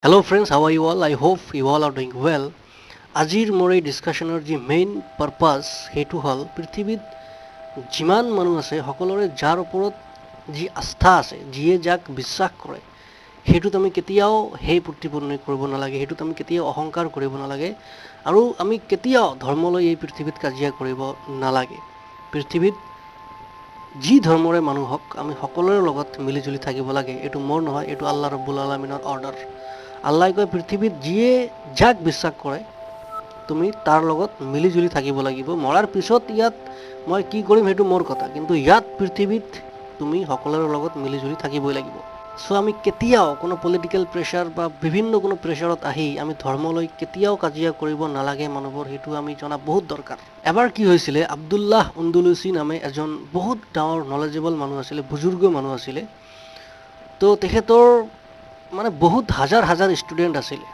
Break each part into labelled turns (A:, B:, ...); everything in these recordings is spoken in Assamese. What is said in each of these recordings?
A: Hello friends, how are you all? I hope you all are doing well. আজিৰ মোৰ এই ডিছকাশ্যনৰ যি মেইন পাৰপাছ সেইটো হ'ল পৃথিৱীত যিমান মানুহ আছে সকলোৰে যাৰ ওপৰত যি আস্থা আছে, যিয়ে যাক বিশ্বাস কৰে, সেইটোত আমি কেতিয়াও সেই প্ৰতিপন্ন কৰিব নালাগে, সেইটোত আমি কেতিয়াও অহংকাৰ কৰিব নালাগে আৰু আমি কেতিয়াও ধৰ্মলৈ এই পৃথিৱীত কাজিয়া কৰিব নালাগে। পৃথিৱীত যি ধৰ্মৰে মানুহ হওক আমি সকলোৰে লগত মিলিজুলি থাকিব লাগে। এইটো মোৰ নহয়, এইটো আল্লাহ ৰব্বুল আলামিনৰ অৰ্ডাৰ। আল্লাহে কয় পৃথিৱীত যিয়ে যাক বিশ্বাস কৰে তুমি তাৰ লগত মিলিজুলি থাকিব লাগিব। মৰাৰ পিছত ইয়াত মই কি কৰিম সেইটো মোৰ কথা, কিন্তু ইয়াত পৃথিৱীত তুমি সকলোৰে লগত মিলিজুলি থাকিবই লাগিব। চ' আমি কেতিয়াও কোনো পলিটিকেল প্ৰেছাৰ বা বিভিন্ন কোনো প্ৰেছাৰত আহি আমি ধৰ্মলৈ কেতিয়াও কাজিয়া কৰিব নালাগে মানুহবোৰ, সেইটো আমি জনা বহুত দৰকাৰ। এবাৰ কি হৈছিলে, আব্দুল্লাহ উন্দুলুচি নামে এজন বহুত ডাঙৰ নলেজেবল মানুহ আছিলে, বুজুৰ্গ মানুহ আছিলে। তো তেখেতৰ মানে বহুত হাজাৰ হাজাৰ ষ্টুডেণ্ট আছিলে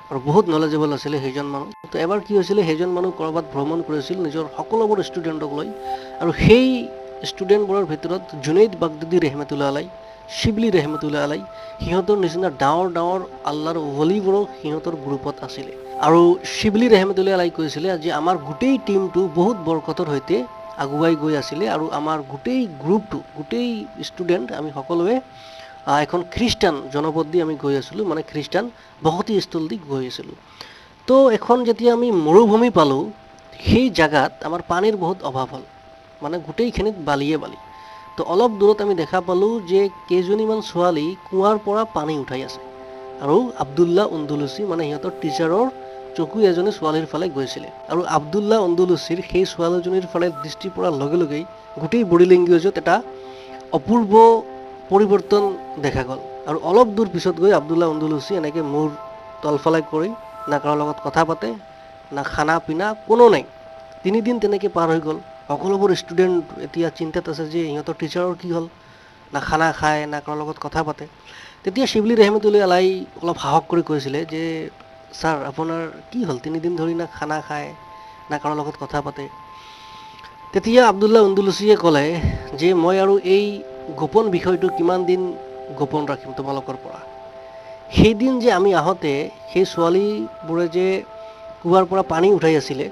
A: আৰু বহুত নলেজেবল আছিলে সেইজন মানুহ। তো এবাৰ কি হৈছিলে, সেইজন মানুহ ক'ৰবাত ভ্ৰমণ কৰিছিল নিজৰ সকলোবোৰ ষ্টুডেণ্টক লৈ, আৰু সেই ষ্টুডেণ্টবোৰৰ ভিতৰত জুনেইদ বাগদাদী ৰেহমতুল্লাহ আলাই, শিবলি ৰেহমতুল্লাহ আলাই, সিহঁতৰ নিচিনা ডাঙৰ ডাঙৰ আল্লাহৰ ৱলিবোৰো সিহঁতৰ গ্ৰুপত আছিলে। আৰু শিবলি ৰেহমতুল্লাহ আলাই কৈছিলে যে আমাৰ গোটেই টীমটো বহুত বৰকতৰ সৈতে আগুৱাই গৈ আছিলে আৰু আমাৰ গোটেই গ্ৰুপটো, গোটেই ষ্টুডেণ্ট আমি সকলোৱে এখন খ্ৰীষ্টান জনপদ দি আমি গৈ আছিলোঁ, মানে খ্ৰীষ্টান বসতি স্থল দি গৈ আছিলোঁ। তো এখন যেতিয়া আমি মৰুভূমি পালোঁ, সেই জেগাত আমাৰ পানীৰ বহুত অভাৱ হ'ল, মানে গোটেইখিনিত বালিয়ে বালি। তো অলপ দূৰত আমি দেখা পালোঁ যে কেইজনীমান ছোৱালী কুঁৱাৰ পৰা পানী উঠাই আছে, আৰু আব্দুল্লাহ উন্দুলুচি মানে সিহঁতৰ টিচাৰৰ চকু এজনী ছোৱালীৰ ফালে গৈছিলে, আৰু আব্দুল্লাহ উন্দুলুচিৰ সেই ছোৱালীজনীৰ ফালে দৃষ্টি পৰাৰ লগে লগেই গোটেই বডি লেংগুৱেজত এটা অপূৰ্ব পৰিৱৰ্তন দেখা গ'ল। আৰু অলপ দূৰ পিছত গৈ আব্দুল্লাহ উন্দুলুচি এনেকৈ মূৰ তলফালে কৰি না কাৰো লগত কথা পাতে, না খানা পিনা কোনো নাই। 3 দিন তেনেকৈ পাৰ হৈ গ'ল। সকলোবোৰ ষ্টুডেণ্ট এতিয়া চিন্তাত আছে যে সিহঁতৰ টিচাৰৰ কি হ'ল, না খানা খায় না কাৰো লগত কথা পাতে। তেতিয়া শিবলি ৰেহমতুল্লাহ আলাই অলপ সাহস কৰি কৈছিলে যে ছাৰ আপোনাৰ কি হ'ল, 3 দিন ধৰি না খানা খায় না কাৰো লগত কথা পাতে। তেতিয়া আব্দুল্লাহ উন্দুলুচিয়ে ক'লে যে মই আৰু এই গোপন বিষয়টো কিমান দিন গোপন ৰাখিম তোমালোকৰ পৰা। সেইদিন যে আমি আহোঁতে সেই ছোৱালীবোৰে যে কুঁৱাৰ পৰা পানী উঠাই আছিলে,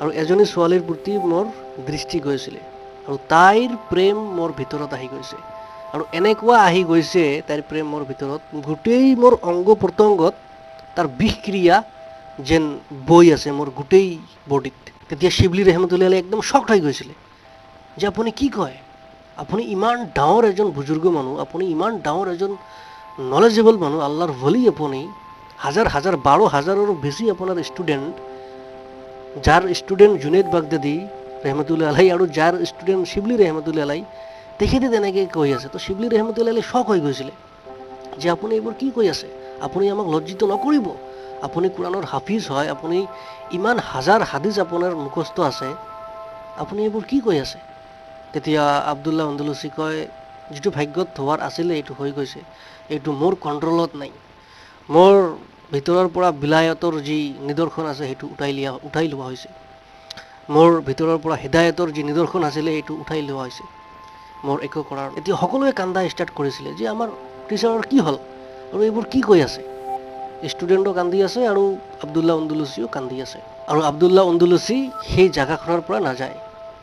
A: আৰু এজনী ছোৱালীৰ প্ৰতি মোৰ দৃষ্টি গৈছিলে, আৰু তাইৰ প্ৰেম মোৰ ভিতৰত আহি গৈছে, আৰু এনেকুৱা আহি গৈছে তাইৰ প্ৰেম মোৰ ভিতৰত, গোটেই মোৰ অংগ প্ৰত্যংগত তাৰ বিষক্ৰিয়া যেন বৈ আছে মোৰ গোটেই বডিত। তেতিয়া শিবলি ৰেহমতুল্লাহ আলাই একদম শ্বকড হৈ গৈছিলে যে আপুনি কি কয়, আপুনি ইমান ডাঙৰ এজন বুজুৰ্গ মানুহ, আপুনি ইমান ডাঙৰ এজন নলেজেবল মানুহ, আল্লাহৰ ভলি, আপুনি হাজাৰ হাজাৰ 12,000-ৰো বেছি আপোনাৰ ষ্টুডেণ্ট, যাৰ ষ্টুডেণ্ট জুনেইদ বাগদাদী ৰেহমতুল্লাহ আলাই আৰু যাৰ ষ্টুডেণ্ট শিবলি ৰেহমতুল্লাহ আলাই, তেখেতে তেনেকৈ কৈ আছে। তো শিবলি ৰেহমতুল্লাহ আলাই শ্বক হৈ গৈছিলে যে আপুনি এইবোৰ কি কৈ আছে, আপুনি আমাক লজ্জিত নকৰিব, আপুনি কোৰাণৰ হাফিজ হয়, আপুনি ইমান হাজাৰ হাদিছ আপোনাৰ মুখস্থ আছে, আপুনি এইবোৰ কি কৈ আছে। তেতিয়া আব্দুল্লাহ উন্দুলুচি কয় যিটো ভাগ্যত হোৱাৰ আছিলে এইটো হৈ গৈছে, এইটো মোৰ কণ্ট্ৰলত নাই, মোৰ ভিতৰৰ পৰা বিলায়তৰ যি নিদৰ্শন আছে সেইটো উঠাই লোৱা হৈছে, মোৰ ভিতৰৰ পৰা হৃদায়তৰ যি নিদৰ্শন আছিলে সেইটো উঠাই লোৱা হৈছে, মোৰ একো কৰাৰ। এতিয়া সকলোৱে কান্দা ষ্টাৰ্ট কৰিছিলে যে আমাৰ টিচাৰৰ কি হ'ল আৰু এইবোৰ কি কৈ আছে। ষ্টুডেণ্টো কান্দি আছে আৰু আব্দুল্লাহ উন্দুলুচিও কান্দি আছে, আৰু আব্দুল্লাহ উন্দুলুচি সেই জেগাখনৰ পৰা নাযায়,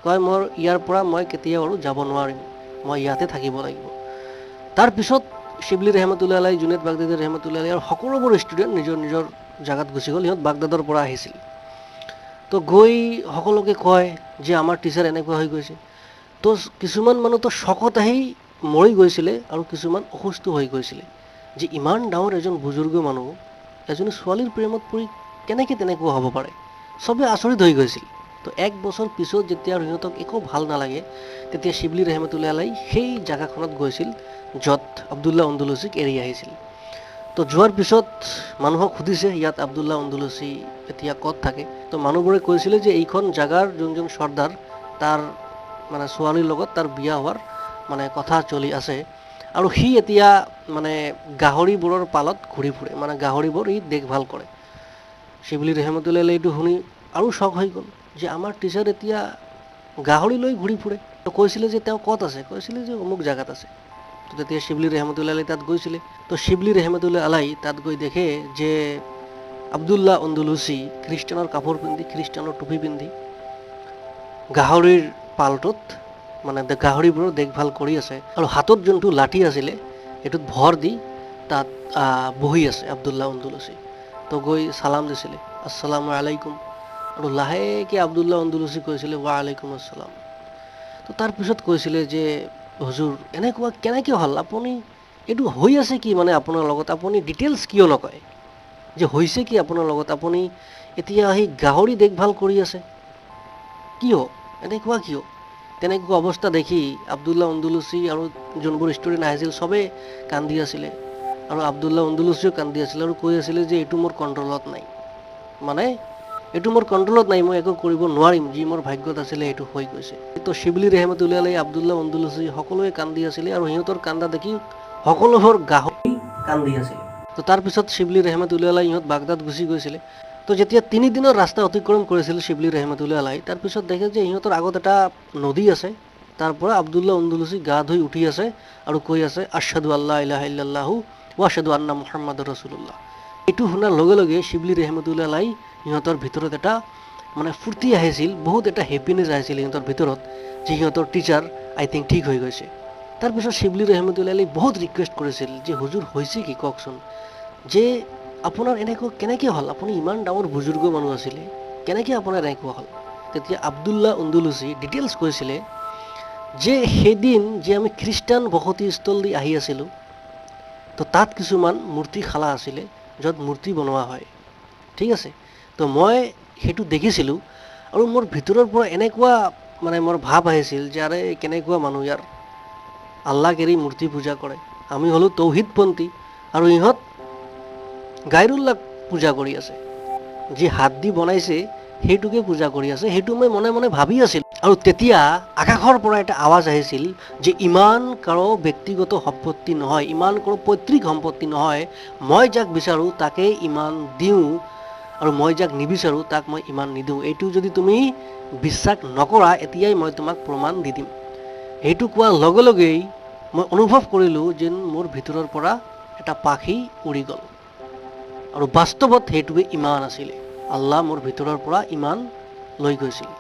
A: কয় মোৰ ইয়াৰ পৰা মই কেতিয়াও আৰু যাব নোৱাৰিম, মই ইয়াতে থাকিব লাগিব। তাৰপিছত শিবলি ৰেহমতুল্লাহ আলাই, জুনেইদ বাগদাদী ৰেহমতুল্লাহ আলাই আৰু সকলোবোৰ ষ্টুডেণ্ট নিজৰ নিজৰ জেগাত গুচি গ'ল। সিহঁত বাগদাদৰ পৰা আহিছিল। তো গৈ সকলোকে কয় যে আমাৰ টিচাৰ এনেকুৱা হৈ গৈছে। তো কিছুমান মানুহতো শ্বকত আহি মৰি গৈছিলে, আৰু কিছুমান অসুস্থ হৈ গৈছিলে যে ইমান ডাঙৰ এজন বুজুৰ্গ মানুহ এজনী ছোৱালীৰ প্ৰেমত পৰি কেনেকৈ তেনেকুৱা হ'ব পাৰে। চবেই আচৰিত হৈ গৈছিল। তো 1 বছৰ পিছত যেতিয়া সিহঁতক একো ভাল নালাগে, তেতিয়া শিবলি ৰেহমতুল্লাহ আলাই সেই জেগাখনত গৈছিল য'ত আব্দুল্লাহ উন্দুলুচিক এৰি আহিছিল। তো যোৱাৰ পিছত মানুহক সুধিছে ইয়াত আব্দুল্লাহ উন্দুলুচি এতিয়া ক'ত থাকে। তো মানুহবোৰে কৈছিলে যে এইখন জেগাৰ যোনজন চৰ্দাৰ, তাৰ মানে ছোৱালীৰ লগত তাৰ বিয়া হোৱাৰ মানে কথা চলি আছে, আৰু সি এতিয়া মানে গাহৰিবোৰৰ পালত ঘূৰি ফুৰে, মানে গাহৰিবোৰ সি দেখভাল কৰে। শিবলি ৰেহমতুল্লাহ আলাই এইটো শুনি আৰু শ্বক হৈ গ'ল যে আমাৰ টিচাৰ এতিয়া গাহৰি লৈ ঘূৰি ফুৰে। তো কৈছিলে যে তেওঁ ক'ত আছে, কৈছিলে যে অমুক জেগাত আছে। তো তেতিয়া শিবলি ৰহমতুল্লাহ আলাই তাত গৈছিলে। তো শিবলি ৰহমতুল্লাহ আলাই তাত গৈ দেখে যে আব্দুল্লাহ অন্দুলুচি খ্ৰীষ্টানৰ কাপোৰ পিন্ধি, খ্ৰীষ্টানৰ টুপি পিন্ধি গাহৰিৰ পালটোত মানে গাহৰিবোৰৰ দেখভাল কৰি আছে, আৰু হাতত যোনটো লাঠি আছিলে সেইটোত ভৰ দি তাত বহি আছে আব্দুল্লাহ অন্দুলুচি। তো গৈ চালাম দিছিলে, আসসালামু আলাইকুম, আৰু লাহেকৈ আব্দুল্লাহ অন্দুলুচি কৈছিলে ৱা আলাইকুম আসসালাম। তো তাৰপিছত কৈছিলে যে হুজুৰ এনেকুৱা কেনেকৈ হ'ল, আপুনি এইটো হৈ আছে কি মানে আপোনাৰ লগত, আপুনি ডিটেইলছ কিয় নকয় যে হৈছে কি আপোনাৰ লগত, আপুনি এতিয়া সেই গাহৰি দেখভাল কৰি আছে কিয়, এনেকুৱা কিয়? তেনেকুৱা অৱস্থা দেখি আব্দুল্লাহ অন্দুলুচি আৰু যোনবোৰ ষ্টুডেণ্ট আহিছিল চবেই কান্দি আছিলে, আৰু আব্দুল্লাহ অন্দুলুচিও কান্দি আছিলে আৰু কৈ আছিলে যে এইটো মোৰ কণ্ট্ৰলত নাই, মানে এইটো মোৰ কণ্ট্ৰলত নাই, মই একো কৰিব নোৱাৰিম, যি মোৰ ভাগ্যত আছিলে সেইটো হৈ গৈছে। তো শিবলি ৰহমতুল্লাহ আলাই, আব্দুল্লাহ অন্দুলুচি সকলোৱে কান্দি আছিলে, আৰু সিহঁতৰ কান্দা দেখি সকলোবোৰ গাহৰি কান্দি আছিলে। তো তাৰপিছত শিবলি ৰহমতুল্লাহ আলাই ইহঁত বাগদাদ গুচি গৈছিলে। তো যেতিয়া 3 দিনৰ ৰাস্তা অতিক্ৰম কৰিছিল শিবলি ৰহমতুল্লাহ আলাই, তাৰপিছত দেখে যে সিহঁতৰ আগত এটা নদী আছে, তাৰ পৰা আব্দুল্লাহ অন্দুলুচি গা ধুই উঠি আছে আৰু কৈ আছে আশ্হাদু আল্লা ইলাহা ইল্লাল্লাহু ওয়া আশ্হাদু আন্না মুহাম্মাদুৰ ৰাছুলুল্লাহ। এইটো শুনাৰ লগে লগে শিবলি ৰহমতুল্লাহ আলাই সিহঁতৰ ভিতৰত এটা মানে ফূৰ্তি আহিছিল, বহুত এটা হেপিনেছ আহিছিল সিহঁতৰ ভিতৰত, যে সিহঁতৰ টিচাৰ আই থিংক ঠিক হৈ গৈছে। তাৰপিছত শিবলি ৰহমতুল্লাহ আলাই বহুত ৰিকুৱেষ্ট কৰিছিল যে হুজুৰ হৈছে কি কওকচোন, যে আপোনাৰ এনেকুৱা কেনেকৈ হ'ল, আপুনি ইমান ডাঙৰ বুজুৰ্গ মানুহ আছিলে, কেনেকৈ আপোনাৰ এনেকুৱা হ'ল? তেতিয়া আব্দুল্লাহ অন্দুলুচি ডিটেইলছ কৈছিলে যে সেইদিন যে আমি খ্ৰীষ্টান বসতিস্থল দি আহি আছিলোঁ, তো তাত কিছুমান মূৰ্তিশালা আছিলে য'ত মূৰ্তি বনোৱা হয়, ঠিক আছে। তো মই সেইটো দেখিছিলোঁ, আৰু মোৰ ভিতৰৰ পৰা এনেকুৱা মানে মোৰ ভাৱ আহিছিল যে আৰে কেনেকুৱা মানুহ ইয়াৰ, আল্লাহক এৰি মূৰ্তি পূজা কৰে, আমি হ'লোঁ তৌহিদপন্থী, আৰু ইহঁত গাইৰুল্লাহ পূজা কৰি আছে, যি হাত দি বনাইছে সেইটোকে পূজা কৰি আছে, সেইটো মই মনে মনে ভাবি আছিলোঁ। আৰু তেতিয়া আকাশৰ পৰা এটা আৱাজ আহিছিল যে ইমান কাৰো ব্যক্তিগত সম্পত্তি নহয়, ইমান কাৰো পৈতৃক সম্পত্তি নহয়, মই যাক বিচাৰোঁ তাকেই ইমান দিওঁ, আৰু মই যাক নিবিচাৰোঁ তাক মই ইমান নিদিওঁ, এইটো যদি তুমি বিশ্বাস নকৰা এতিয়াই মই তোমাক প্ৰমাণ দি দিম। সেইটো কোৱাৰ লগে লগেই মই অনুভৱ কৰিলোঁ যেন মোৰ ভিতৰৰ পৰা এটা পাখি উৰি গ'ল, আৰু বাস্তৱত সেইটোৱে ইমান আছিলে, আল্লাহ মোৰ ভিতৰৰ পৰা ইমান লৈ গৈছিল।